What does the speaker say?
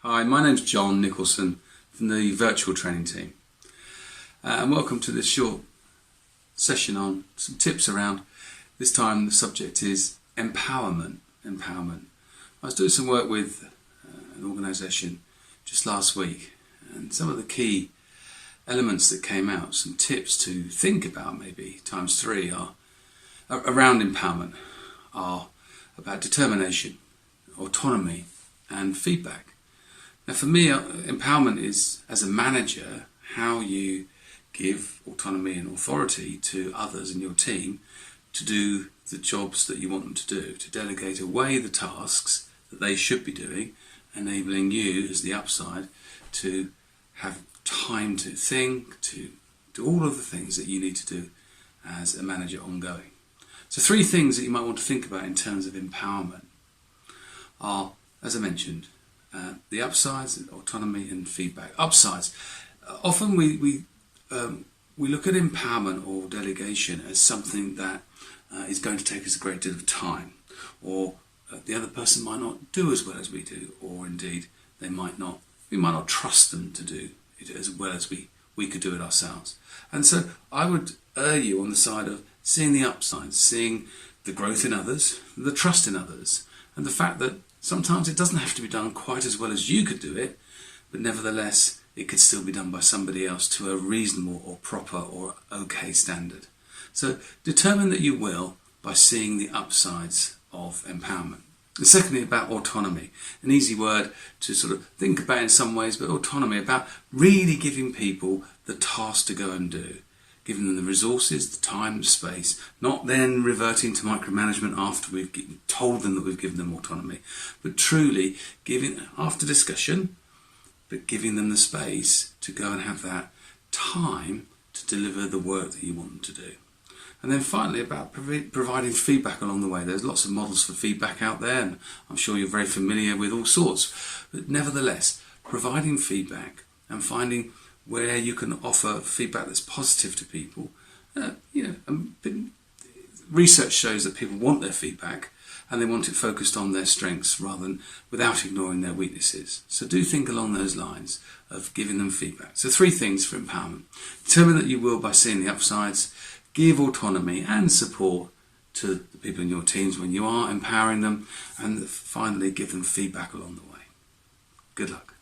Hi, my name's John Nicholson from the virtual training team, and welcome to this short session on some tips around. This time the subject is empowerment. I was doing some work with an organisation just last week, and some of the key elements that came out, some tips to think about maybe times three, are around empowerment, are about determination, autonomy and feedback. Now for me, empowerment is, as a manager, how you give autonomy and authority to others in your team to do the jobs that you want them to do, to delegate away the tasks that they should be doing, enabling you as the upside to have time to think, to do all of the things that you need to do as a manager ongoing. So three things that you might want to think about in terms of empowerment are, as I mentioned, the upsides, autonomy and feedback. Upsides. Often we look at empowerment or delegation as something that is going to take us a great deal of time, or the other person might not do as well as we do, or indeed we might not trust them to do it as well as we could do it ourselves. And so I would err you on the side of seeing the upsides, seeing the growth in others, the trust in others, and the fact that sometimes it doesn't have to be done quite as well as you could do it, but nevertheless it could still be done by somebody else to a reasonable or proper or okay standard. So determine that you will by seeing the upsides of empowerment. And secondly, about autonomy. An easy word to sort of think about in some ways, but autonomy, about really giving people the task to go and do. Giving them the resources, the time, the space, not then reverting to micromanagement after we've told them that we've given them autonomy, but truly giving, after discussion, but giving them the space to go and have that time to deliver the work that you want them to do. And then finally, about providing feedback along the way. There's lots of models for feedback out there, and I'm sure you're very familiar with all sorts, but nevertheless, providing feedback and finding where you can offer feedback that's positive to people. Research shows that people want their feedback and they want it focused on their strengths rather than without ignoring their weaknesses. So do think along those lines of giving them feedback. So three things for empowerment. Determine that you will by seeing the upsides, give autonomy and support to the people in your teams when you are empowering them, and finally give them feedback along the way. Good luck.